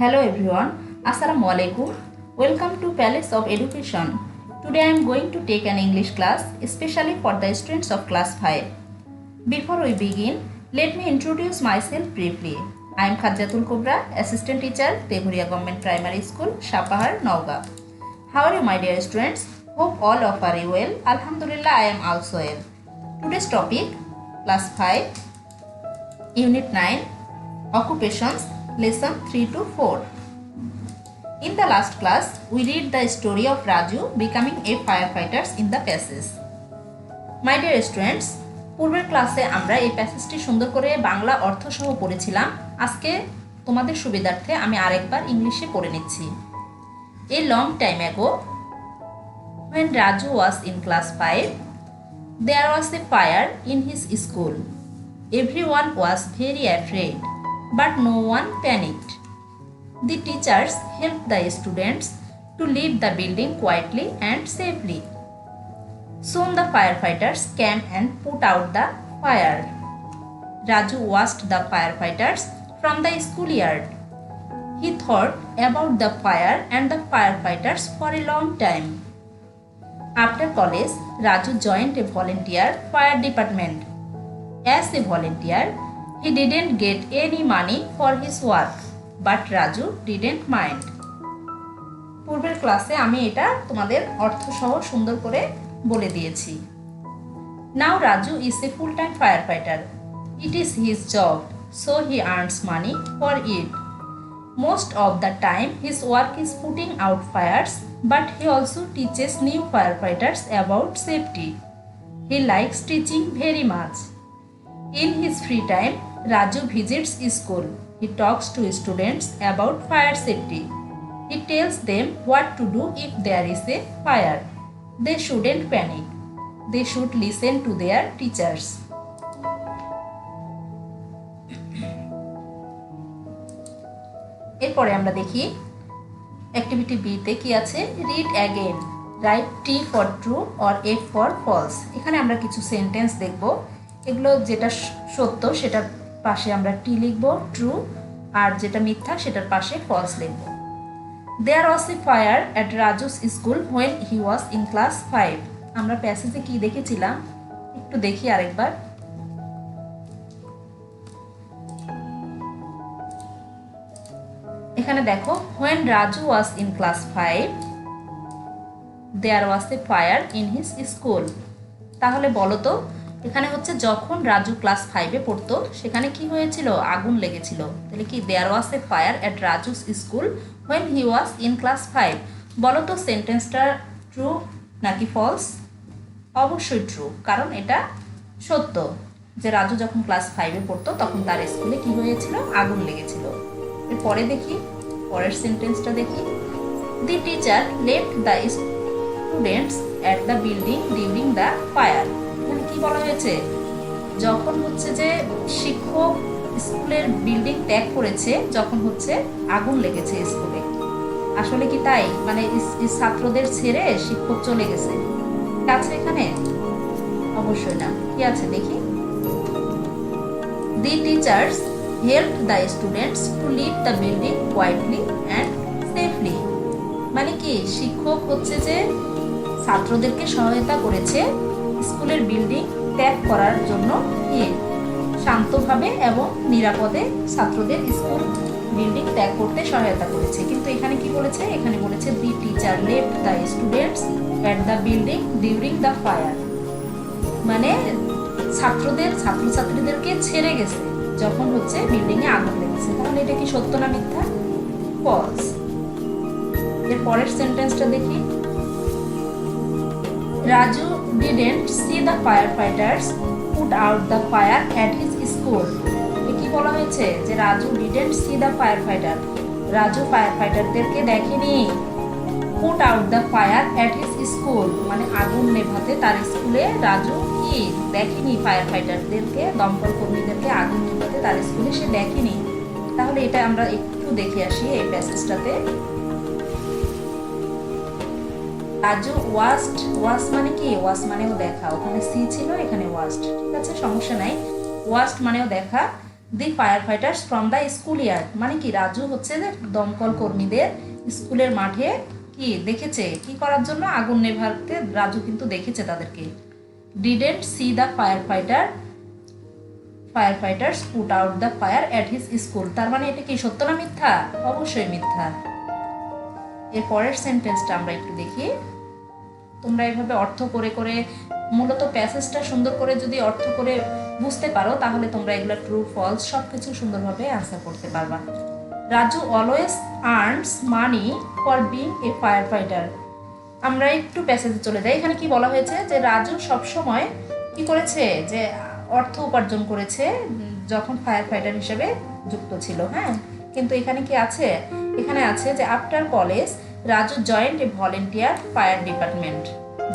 Hello everyone, Assalamu alaikum. Welcome to Palace of Education. Today I am going to take an English class especially for the students of class 5. Before we begin, let me introduce myself briefly. I am Khadjatul Kubra, assistant teacher, Teguria Government Primary School, Shapahar, Nauga. How are you my dear students? Hope all of you well. Alhamdulillah, I am also well. Today's topic, class 5, unit 9, occupations, lesson 3 to 4. In the last class, we read the story of Raju becoming a firefighter in the passage. My dear students, পূর্বের ক্লাসে আমরা এই প্যাসেজটি সুন্দর করে বাংলা অর্থ সহ পড়েছিলাম। আজকে তোমাদের সুবিধার্থে আমি আরেকবার ইংলিশে পড়ে নিচ্ছি। A long time ago, when Raju was in class 5, there was a fire in his school. Everyone was very afraid, but no one panicked. The teachers helped the students to leave the building quietly and safely. Soon the firefighters came and put out the fire. Raju watched the firefighters from the schoolyard. He thought about the fire and the firefighters for a long time. After college, Raju joined a volunteer fire department. As a volunteer, he didn't get any money for his work, but Raju didn't mind. পূর্বের ক্লাসে আমি এটা তোমাদের অর্থ সহ সুন্দর করে বলে দিয়েছি। Now Raju is a full-time firefighter. It is his job, so he earns money for it. Most of the time his work is putting out fires, but he also teaches new firefighters about safety. He likes teaching very much. In his free time, Raju visits school. He talks to students about fire safety. He tells them what to do if there is a fire. They shouldn't panic. They should listen to their teachers. এরপরে আমরা দেখি activity B তে কি আছে। Read again, right T for true or F for false. এখানে আমরা কিছু sentence দেখব। এগুলো যেটা সত্য সেটার পাশে আমরা টি লিখব ট্রু, আর যেটা মিথ্যা সেটার পাশে ফলস লিখব। There was a fire at Raju's school when he was in class 5. আমরা প্যাসেজে কি দেখেছিলাম একটু দেখি আরেকবার। এখানে দেখো, when Raju was in class 5, there was a fire in his school. তাহলে বলো তো, এখানে হচ্ছে যখন রাজু ক্লাস 5-এ পড়তো সেখানে কি হয়েছিল? আগুন লেগেছিল। তাহলে কি there was a fire at Raju's school when he was in class 5? বলো তো সেন্টেন্সটা ট্রু নাকি ফলস? অবশ্যই ট্রু, কারণ এটা সত্য যে রাজু যখন ক্লাস 5-এ পড়তো তখন তার স্কুলে কি হয়েছিল? আগুন লেগেছিল। এরপরে দেখি পরের সেন্টেন্সটা দেখি। The teacher left the students at the building during the fire. এখানে কি বলা হয়েছে? যখন হচ্ছে যে শিক্ষক স্কুলের বিল্ডিং ত্যাগ করেছে যখন হচ্ছে আগুন লেগেছে স্কুলে। আসলে কি তাই? মানে ছাত্রদের ছেড়ে শিক্ষক চলে গেছে? আছে এখানে? অবশ্যই না। কি আছে দেখি। The teachers help the students to leave the building quietly and safely. মানে কি শিক্ষক হচ্ছে যে ছাত্রদেরকে সহায়তা করেছে স্কুলের বিল্ডিং ত্যাগ করার জন্য, শান্তভাবে এবং নিরাপদে ছাত্রদের স্কুল বিল্ডিং ত্যাগ করতে সহায়তা করেছে। কিন্তু এখানে কি বলেছে? এখানে বলেছে the teacher left the students at the building during the fire. মানে ছাত্রছাত্রীদেরকে ছেড়ে গেছে যখন হচ্ছে বিল্ডিং এ আগুন লেগেছে। তাহলে এটা কি সত্য না মিথ্যা? ফলস। এর পরের সেন্টেন্সটা দেখি। Raju didn't see the firefighters put out the fire at his school. কি বলা হয়েছে? যে Raju didn't see the firefighter. Raju ফায়ারফাইটারদেরকে দেখেনি। Put out the fire at his school মানে আগুন নেভাতে তার স্কুলে রাজু কি দেখেনি? ফায়ারফাইটারদেরকে, দমকল কর্মীদেরকে আগুন নেভাতে তার স্কুলে সে দেখেনি। তাহলে এটা আমরা একটু দেখে আসি এই প্যাসেজটাতে। রাজু ওয়াস্ট মানে কি? ওয়াস্ট মানেও দেখা। ওখানে সি ছিল, এখানে ওয়াস্ট। ঠিক আছে, সমস্যা নাই। ওয়াস্ট মানেও দেখা। দি fire fighters from the school yard, মানে কি রাজু হচ্ছে যে দমকল কর্মীদের স্কুলের মাঠে কি দেখেছে, কি করার জন্য, আগুন নেভাতে রাজু কিন্তু দেখেছে তাদেরকে। Didn't see the firefighters put out the fire at his school, তার মানে এটা কি সত্য না মিথ্যা? অবশ্যই মিথ্যা। এর পরের সেন্টেন্সটা আমরা একটু দেখি। তোমরা এভাবে অর্থ করে করে, মূলত প্যাসেজটা সুন্দর করে যদি অর্থ করে বুঝতে পারো তাহলে তোমরা এগুলো ট্রু ফলস সব কিছু সুন্দরভাবে অ্যান্সার করতে পারবা। Raju always earns money for being a fire fighter. আমরা একটু প্যাসেজে চলে যাই। এখানে কি বলা হয়েছে যে রাজু সবসময় কি করেছে, যে অর্থ উপার্জন করেছে যখন ফায়ার ফাইটার হিসেবে যুক্ত ছিল। হ্যাঁ, কিন্তু এখানে কি আছে, এখানে আছে যে আফটার কলেজ রাজু জয়েন্ট এ ভলেন্টিয়ার ফায়ার ডিপার্টমেন্ট।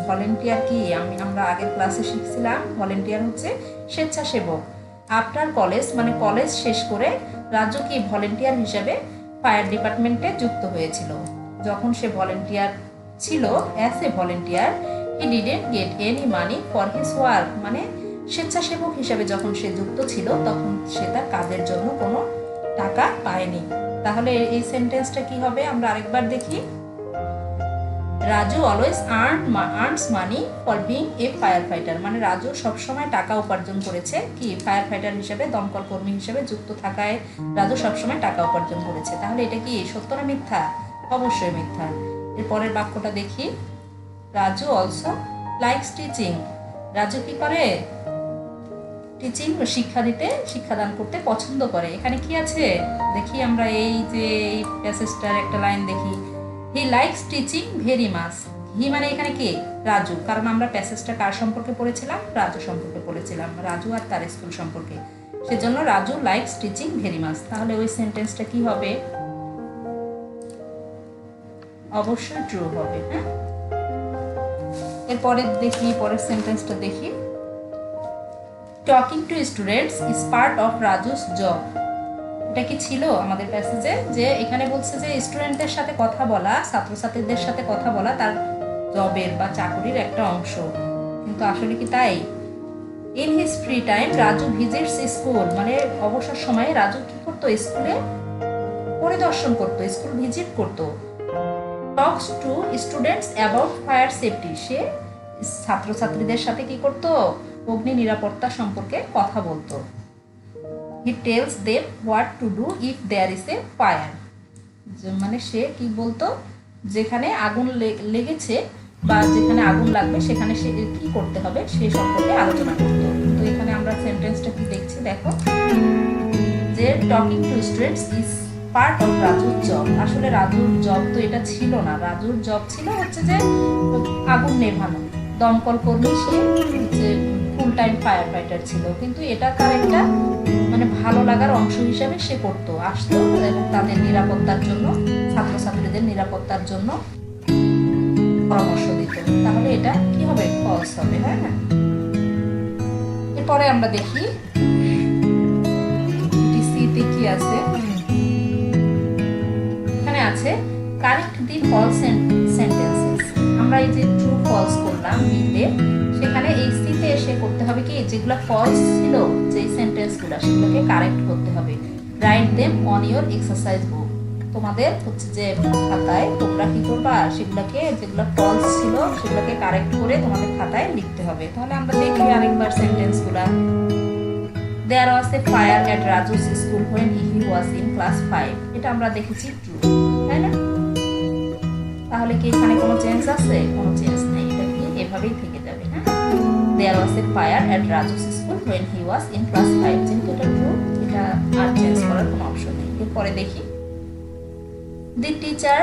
ভলেন্টিয়ার কি আমরা আগের ক্লাসে শিখছিলাম, ভলেন্টিয়ার হচ্ছে স্বেচ্ছাসেবক। আফটার কলেজ মানে কলেজ শেষ করে রাজু কি ভলেন্টিয়ার হিসেবে ফায়ার ডিপার্টমেন্টে যুক্ত হয়েছিল। যখন সে ভলেন্টিয়ার ছিল, as a volunteer he didn't get any money for his work, মানে স্বেচ্ছাসেবক হিসেবে যখন সে যুক্ত ছিল তখন সে তার কাজের জন্য কোনো টাকা পায়নি। তাহলে এই সেন্টেন্সটা কি হবে আমরা আরেকবার দেখি। Raju always earns money for being a fire fighter, মানে রাজু সবসময় টাকা উপার্জন করেছে কি ফায়ার ফাইটার হিসেবে, দমকল কর্মী হিসেবে যুক্ত থাকায় রাজু সবসময় টাকা উপার্জন করেছে। তাহলে এটা কি সত্য না মিথ্যা? অবশ্যই মিথ্যা। এর পরের বাক্যটা দেখি। Raju also likes teaching, Raju কি করে, টিচিং শিক্ষাদান করতে পছন্দ করে। এখানে কি আছে দেখি আমরা, এই যে এই প্যাসেজটার একটা লাইন দেখি, he likes teaching very much. He মানে এখানে কি রাজু, কারণ আমরা প্যাসেজটা কার সম্পর্কে পড়েছিলাম, রাজু সম্পর্কে পড়েছিলাম, রাজু আর তার স্কুল সম্পর্কে, সেজন্য Raju likes teaching very much. তাহলে ওই সেন্টেন্সটা কি হবে? অবশ্যই ট্রু হবে। হ্যাঁ, এরপরে দেখি, পরের সেন্টেন্সটা দেখি। Talking to students is part of Raju's job. এটা কি ছিল আমাদের প্যাসেজে, যে এখানে বলছে যে স্টুডেন্টদের সাথে কথা বলা, ছাত্রছাত্রীদের সাথে কথা বলা তার জবের বা চাকরির একটা অংশ, কিন্তু আসলে কি তাই? In his free time Raju visits school, মানে অবসর সময়ে রাজু কি করতো, স্কুলে পরিদর্শন করতো, স্কুল ভিজিট করতো। Talks to students about fire safety, সে ছাত্রছাত্রীদের সাথে কি করতো, অগ্নি নিরাপত্তা সম্পর্কে কথা বলতো। He tells them what to do if there is a fire, মানে সে কি বলতো, যেখানে আগুন লেগেছে বা যেখানে আগুন লাগবে সেখানে সে কি করতে হবে সে সম্পর্কে আলোচনা করতো। তো এখানে আমরা সেন্টেন্সটা কি দেখছি দেখো, যে talking to students is part of রাজুর জব। আসলে রাজুর জব তো এটা ছিল না, রাজুর জব ছিল হচ্ছে যে আগুন নেভানো, দমকল কর্মী, সে হচ্ছে ফুল টাইম ফায়ার ফাইটার ছিল, কিন্তু এটা তার একটা মানে ভালো লাগার অংশ হিসাবে সে করতো, আসতো এবং তাদের নিরাপত্তার জন্য, ছাত্রছাত্রীদের নিরাপত্তার জন্য পরামর্শ দিত। তাহলে এটা কি হবে, ফলস হবে। হ্যাঁ, এরপরে আমরা দেখি ডিসিতে কি আছে। এখানে আছে কারেক্ট দি ফলস সেন্টেন্সেস। আমরা এই যে ট্রু ফলস করলাম বিতে, সেখানে এই সিতে এসে করতে হবে কি, যেগুলো ফলস ছিল যে সেন্টেন্সগুলো সেগুলোকে কারেক্ট করতে হবে। Write them on your exercise বুক, তোমাদের হচ্ছে যে খাতায় তোমরা কি করবা, সেগুলোকে যেগুলো ফলস ছিল সেগুলোকে কারেক্ট করে তোমাদের খাতায় লিখতে হবে। তাহলে আমরা দেখি আরেকবার সেন্টেন্সগুলো। There was a fire at Raju's school when he was in class 5, এটা আমরা দেখেছি ট্রু, তাই না? তাহলে কি এখানে কোনো চেঞ্জ আছে? কোনো চেঞ্জ নেই, এটা কি এভাবেই থেকে যাবে। হ্যাঁ, There was a fire at Raju's school when he was in class 5, যেহেতু এটা ট্রু, এটা আর চেঞ্জ করার কোনো অপশন নেই। এরপরে দেখি, The teacher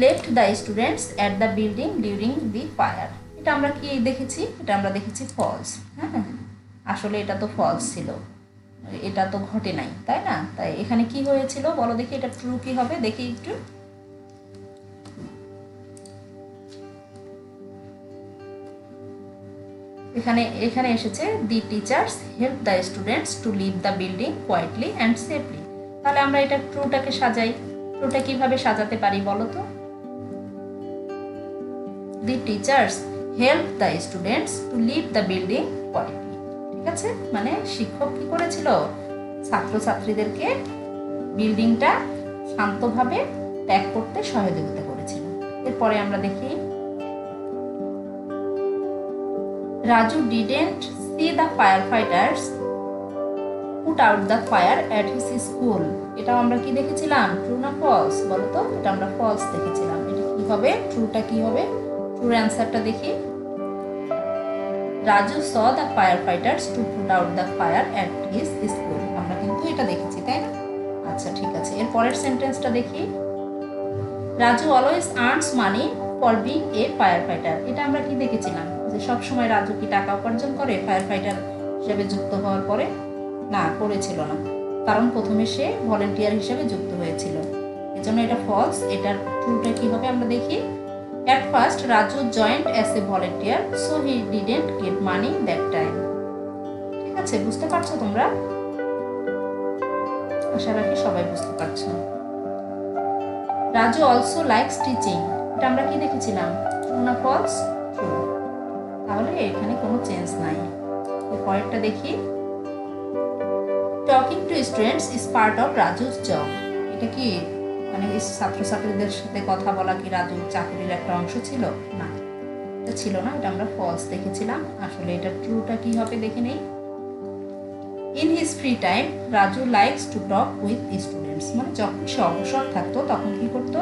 left the students at the building during the fire, এটা আমরা কি দেখেছি, এটা আমরা দেখেছি ফলস। হ্যাঁ, আসলে এটা তো ফলস ছিল, এটা তো ঘটে নাই, তাই না? তাই এখানে কি হয়েছিল বলো দেখি, এটা ট্রু কি হবে দেখি একটু। এখানে এসেছে the teachers help the students to leave the building quietly and safely. তাহলে আমরা এটা ট্রুটাকে সাজাই, ট্রুটা কিভাবে সাজাতে পারি বলো তো? The teachers help the students to leave the building quietly, ঠিক আছে? মানে শিক্ষক কি করেছিল, ছাত্রছাত্রীদেরকে বিল্ডিংটা শান্তভাবে ত্যাগ করতে সহযোগিতা করেছিল। এরপরে আমরা দেখি Raju didn't see the fire fighters put out the fire at his school. এটাও আমরা কি দেখেছিলাম, ট্রু না ফলস বলো তো? এটা আমরা ফলস দেখেছিলাম। এটা কি হবে, ট্রুটা কি হবে? ট্রুর অ্যান্সারটা দেখি, Raju saw the fire fighters to put out the fire at his school. আমরা কিন্তু এটা দেখেছি, তাই না? আচ্ছা ঠিক আছে, এর পরের সেন্টেন্সটা দেখি, Raju always earns money for being a fire fighter. এটা আমরা কি দেখেছিলাম, যে সবসময় রাজু কি টাকা উপার্জন করে ফায়ার ফাইটার হিসেবে যুক্ত হওয়ার পরে? না, করেছিল না, কারণ প্রথমে সে ভলেন্টিয়ার হিসেবে যুক্ত হয়েছিল, এজন্য এটা ফলস। এটার ট্রুটা কি হবে আমরা দেখি, at first Raju joined as a volunteer so he didn't get money that time. ঠিক আছে, বুঝতে পারছো তোমরা? আশা রাখি সবাই বুঝতে পারছো। Raju also likes teaching. এটা আমরা কি দেখেছিলাম, ট্রু না ফলস? ট্রু। তাহলে এখানে কোনো চেঞ্জ নাই। পরেরটা দেখি, talking to students is part of Raju's job. এটা কি মানে ছাত্রছাত্রীদের সাথে কথা বলা কি রাজুর চাকরির একটা অংশ ছিল? না, এটা ছিল না, এটা আমরা ফলস দেখেছিলাম। আসলে এটা ট্রুটা কি হবে দেখে নেই, in his free time Raju likes to talk with students. মানে যখন সে অবসর থাকতো তখন কি করতো,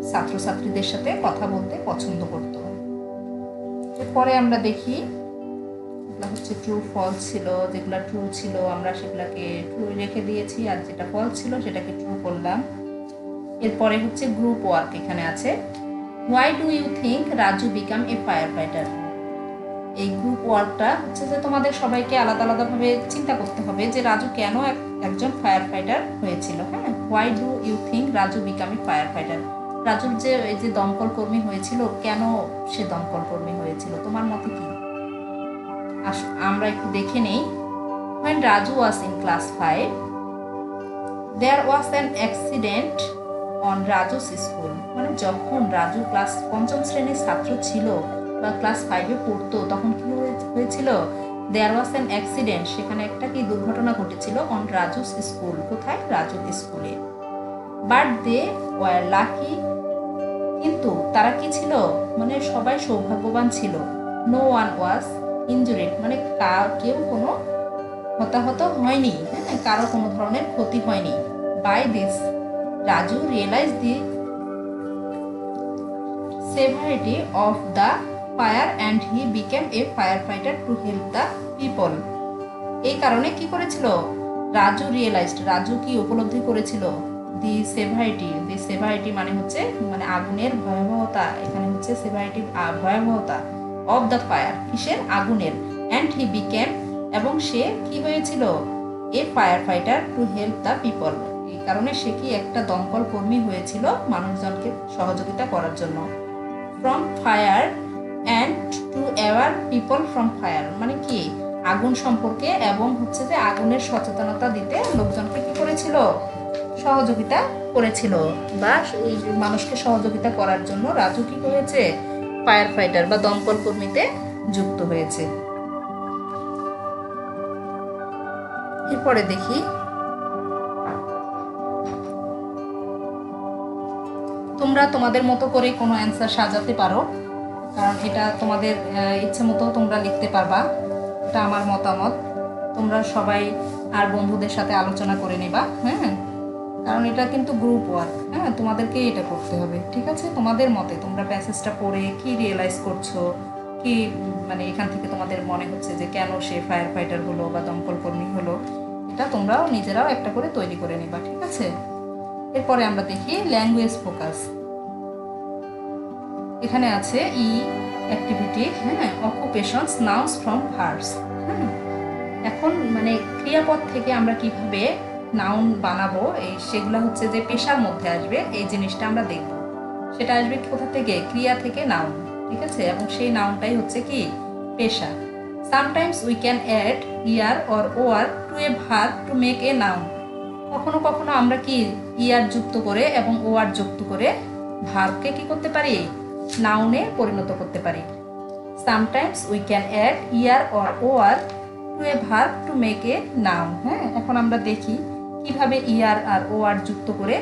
ছাত্রছাত্রীদের সাথে কথা বলতে পছন্দ করতো। এরপরে আমরা দেখি, এগুলো হচ্ছে ট্রু ফলস ছিল, যেগুলো ট্রু ছিল আমরা সেগুলোকে ট্রু রেখে দিয়েছি, আর যেটা ফলস ছিল সেটাকে ট্রু করলাম। এরপরে হচ্ছে গ্রুপ ওয়ার্ক এখানে আছে, why do you think Raju became a fire fighter. এই গ্রুপ ওয়ার্কটা হচ্ছে যে তোমাদের সবাইকে আলাদা আলাদাভাবে চিন্তা করতে হবে যে রাজু কেন একজন ফায়ার ফাইটার হয়েছিল। হ্যাঁ, why do you think Raju became a fire fighter. রাজুর যে এই যে দমকল কর্মী হয়েছিল, কেন সে দমকল কর্মী হয়েছিল, তোমার মতে কি? আমরা একটু দেখে নেই। When Raju was in class 5, there was an accident on Raju's school. মানে যখন রাজু ক্লাস 5ম শ্রেণীর ছাত্র ছিল বা ক্লাস 5-এ পড়তো তখন কি হয়েছিল, there was an accident, সেখানে একটা কি দুর্ঘটনা ঘটেছিল on Raju's school। কোথায়? রাজুর স্কুলে। But they were lucky, কিন্তু তারা কি ছিল, মানে সবাই সৌভাগ্যবান ছিল। No one was injured, মানে কেউ কোনো হতাহত হয়নি, হ্যাঁ, কারো কোনো ধরনের ক্ষতি হয়নি। By this Raju realized the severity of the fire and he became a firefighter to help the people. এই কারণে কি করেছিল, রাজু রিয়েলাইজড, রাজু কি উপলব্ধি করেছিল, দি সেভারিটি মানে হচ্ছে মানে আগুনের ভয়াবহতা, এখানে হচ্ছে সেভারিটি ভয়াবহতা, অফ দ্য ফায়ার কিসের, আগুনের, অ্যান্ড হি বিকেম এবং সে কি হয়েছিল, a fire fighter to help the people. এই কারণে সে কি একটা দমকল কর্মী হয়েছিল মানুষজনকে সহযোগিতা করার জন্য। From fire and to aware people from fire, মানে কি আগুন সম্পর্কে এবং হচ্ছে যে আগুনের সচেতনতা দিতে লোকজনকে কি করেছিল, সহযোগিতা করেছিল, বা এই মানুষকে সহযোগিতা করার জন্য রাজু কি করেছে, ফায়ার ফাইটার বা দমকল কর্মীতে যুক্ত হয়েছে। এরপরে দেখি, তোমরা তোমাদের মতো করে কোনো অ্যান্সার সাজাতে পারো, কারণ এটা তোমাদের ইচ্ছে মতো তোমরা লিখতে পারবা। এটা আমার মতামত, তোমরা সবাই আর বন্ধুদের সাথে আলোচনা করে নেবা। হ্যাঁ, কারণ এটা কিন্তু গ্রুপ ওয়ার্ক, হ্যাঁ, তোমাদেরকে এটা করতে হবে, ঠিক আছে? তোমাদের মতে তোমরা প্যাসেজটা পড়ে কি রিয়েলাইজ করছো, কি মানে এখান থেকে তোমাদের মনে হচ্ছে যে কেন সে ফায়ার ফাইটার হলো বা দমকল কর্মী হলো, এটা তোমরাও নিজেরাও একটা করে তৈরি করে নিবা, ঠিক আছে? এরপরে আমরা দেখি ল্যাঙ্গুয়েজ ফোকাস। এখানে আছে ই অ্যাক্টিভিটি, হ্যাঁ, অকুপেশনস, নাউন্স ফ্রম ভার্বস। হ্যাঁ, এখন মানে ক্রিয়াপদ থেকে আমরা কিভাবে নাউন বানাবো, এই সেগুলো হচ্ছে যে পেশার মধ্যে আসবে, এই জিনিসটা আমরা দেখব। সেটা আসবে কোথা থেকে, ক্রিয়া থেকে নাউন, ঠিক আছে? এবং সেই নাউনটাই হচ্ছে কি পেশা। Sometimes we can add er or or to a verb to make a noun. কখনো কখনো আমরা কি ইয়ার যুক্ত করে এবং ওয়ার যুক্ত করে ভার্বকে কি করতে পারি, নাউনে পরিণত করতে পারি। Sometimes we can add er or or to a verb to make a noun. হ্যাঁ, এখন আমরা দেখি কিভাবে ইআর আর ও আর যুক্ত করে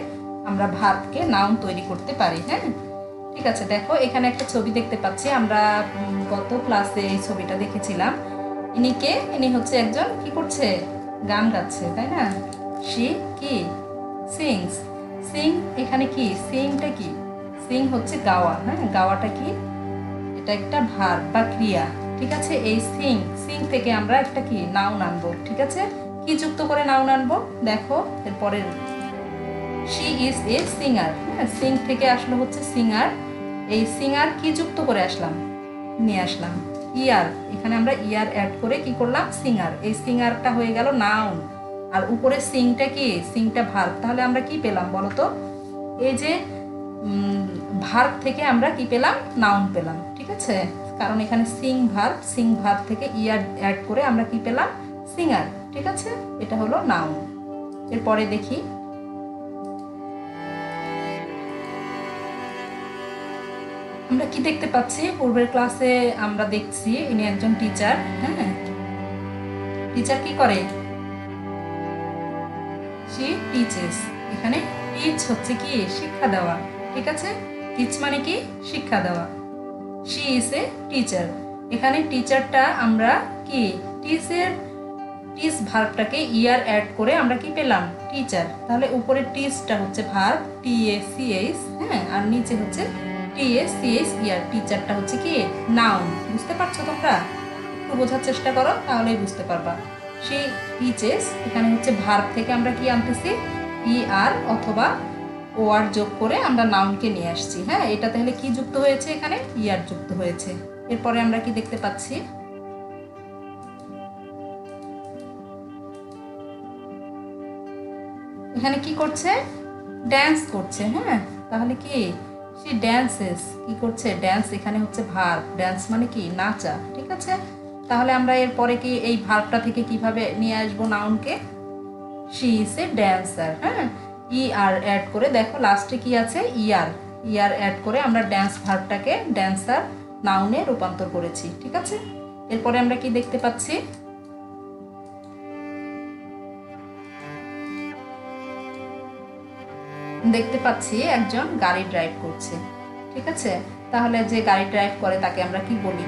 আমরা ভার্বকে নাউন তৈরি করতে পারি। হ্যাঁ, ঠিক আছে, দেখো এখানে একটা ছবি দেখতে পাচ্ছি। আমরা গত ক্লাসে এই ছবিটা দেখেছিলাম। ইনি হচ্ছে একজন কি করছে, গান গাচ্ছে, তাই না? সি কি সিংস। সিং এখানে কি, সিংটা কি, সিং হচ্ছে গাওয়া। হ্যাঁ, গাওয়াটা কি, এটা একটা ভার্ব বা ক্রিয়া। ঠিক আছে, এই সিং সিং থেকে আমরা একটা কি নাউন আনবো। ঠিক আছে, কি যুক্ত করে নাউন আনবো দেখো এরপরে, শি ইজ এ সিঙ্গার। হ্যাঁ, সিং থেকে আসলো হচ্ছে সিঙ্গার। এই সিঙ্গার কি যুক্ত করে নিয়ে আসলাম ইয়ার। এখানে আমরা ইয়ার অ্যাড করে কি করলাম, সিঙ্গার। এই সিঙ্গারটা হয়ে গেল নাউন, আর উপরে সিংটা কি, সিংটা ভার্ব। তাহলে আমরা কি পেলাম বলো তো, এই যে ভার্ব থেকে আমরা কি পেলাম, নাউন পেলাম। ঠিক আছে, কারণ এখানে সিং ভার্ব থেকে ইয়ার অ্যাড করে আমরা কি পেলাম, সিঙ্গার। ঠিক আছে, এটা হলো নাউন। এরপরে দেখি, আমরা কি দেখতে পাচ্ছি, পূর্বের ক্লাসে আমরা দেখছি ইনি একজন টিচার। হ্যাঁ, টিচার কি করে, শি টিচেস। এখানে টিচ হচ্ছে কি, শিক্ষা দেওয়া। ঠিক আছে, টিচ মানে কি, শিক্ষা দেওয়া। She is a teacher. এখানে টিচারটা আমরা কি, টিচ ভার্বটাকে ইয়ার অ্যাড করে আমরা কি পেলাম, টিচার। তাহলে উপরে টিচটা হচ্ছে ভার্ব, TACH। হ্যাঁ, আর নিচে হচ্ছে TACH ইয়ার, টিচারটা হচ্ছে কি নাউন। বুঝতে পারছো তোমরা? একটু বোঝার চেষ্টা করো, তাহলেই বুঝতে পারবা। সেই টিচেস এখানে হচ্ছে ভার্ব থেকে আমরা কি আনতেছি, ER অথবা OR যোগ করে আমরা নাউনকে নিয়ে আসছি। হ্যাঁ, এটা তাহলে কি যুক্ত হয়েছে, এখানে ER যুক্ত হয়েছে। এরপরে আমরা কি দেখতে পাচ্ছি, এখানে কি করছে, ড্যান্স করছে। হ্যাঁ, তাহলে কি, সে ড্যান্সেস, কি করছে, ড্যান্স এখানে হচ্ছে ভার্ব। ড্যান্স মানে কি, নাচা। ঠিক আছে, তাহলে আমরা এরপরে কি এই ভার্বটা থেকে কিভাবে নিয়ে আসবো নাউনকে, শি ইজ এ ড্যান্সার। হ্যাঁ, ER অ্যাড করে দেখো লাস্টে কি আছে, ER অ্যাড করে আমরা ড্যান্স ভার্বটাকে ড্যান্সার নাউনে রূপান্তর করেছি। ঠিক আছে, এরপরে আমরা কি দেখতে পাচ্ছি, একজন গাড়ি ড্রাইভ করছে। ঠিক আছে, তাহলে যে গাড়ি ড্রাইভ করে তাকে আমরা কি বলি,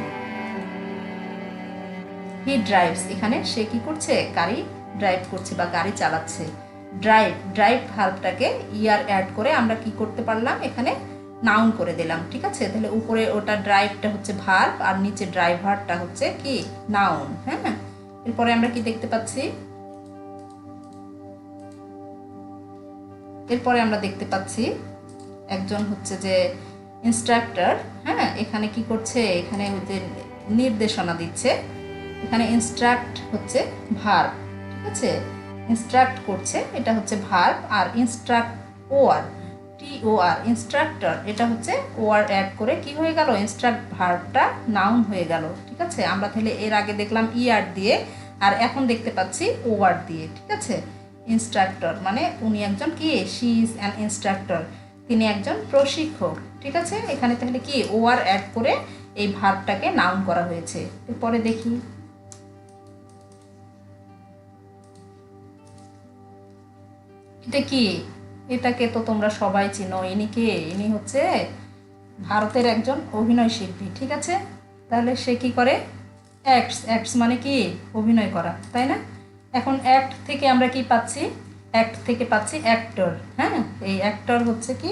হি ড্রাইভস। এখানে সে কি করছে, গাড়ি ড্রাইভ করছে বা গাড়ি চালাচ্ছে। ড্রাইভ ভার্বটাকে ER অ্যাড করে আমরা কি করতে পারলাম, এখানে নাউন করে দিলাম। ঠিক আছে, তাহলে উপরে ওটা ড্রাইভটা হচ্ছে ভার্ব, আর নিচে ড্রাইভারটা হচ্ছে কি নাউন। হ্যাঁ, এরপরে আমরা কি দেখতে পাচ্ছি, একজন হচ্ছে যে ইনস্ট্রাক্টর। হ্যাঁ, এখানে কি করছে, এখানে যে নির্দেশনা দিচ্ছে। এখানে ইনস্ট্রাক্ট হচ্ছে ভার্ব। ঠিক আছে, ইনস্ট্রাক্ট করছে, এটা হচ্ছে ভার্ব। আর TOR ইনস্ট্রাক্টর, এটা হচ্ছে OR অ্যাড করে কি হয়ে গেল, ইনস্ট্রাক্ট ভার্বটা নাউন হয়ে গেল। ঠিক আছে, আমরা তাহলে এর আগে দেখলাম ER দিয়ে, আর এখন দেখতে পাচ্ছি OR দিয়ে। ঠিক আছে, ইনস্ট্রাক্টর মানে উনি একজন কি, শি ইজ অ্যান ইনস্ট্রাক্টর, তিনি একজন প্রশিক্ষক। ঠিক আছে, এখানে তাহলে কি OR অ্যাড করে এই ভার্বটাকে নাউন করা হয়েছে। এরপরে দেখি, এটা কি, এটাকে তো তোমরা সবাই চিনো। ইনি হচ্ছে ভারতের একজন অভিনয় শিল্পী। ঠিক আছে, তাহলে সে কি করে, অ্যাক্টস মানে কি, অভিনয় করা, তাই না? এখন অ্যাক্ট থেকে আমরা কি পাচ্ছি, অ্যাক্টর। হ্যাঁ, এই অ্যাক্টর হচ্ছে কি,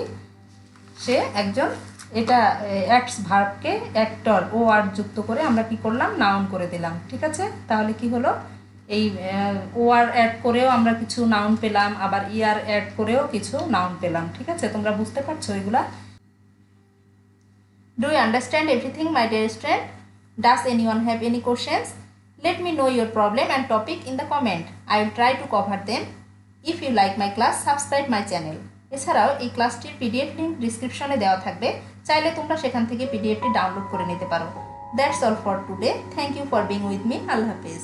সে একজন, এটা অ্যাক্টস ভার্বকে অ্যাক্টর OR যুক্ত করে আমরা কি করলাম, নাউন করে দিলাম। ঠিক আছে, তাহলে কি হলো, এই OR অ্যাড করেও আমরা কিছু নাউন পেলাম, আবার ER অ্যাড করেও কিছু নাউন পেলাম। ঠিক আছে, তোমরা বুঝতে পারছো এগুলা? Do you understand everything my dear student? Does anyone have any questions? Let me know your problem and topic in the comment. I will try to cover them. If you like my class, subscribe my channel. এছাড়াও এই ক্লাসটির PDF link ডিসক্রিপশনে দেওয়া থাকবে, চাইলে তোমরা সেখান থেকে PDFটি download করে নিতে পারো। That's all for today. Thank you for being with me. আল্লাহ হাফেজ।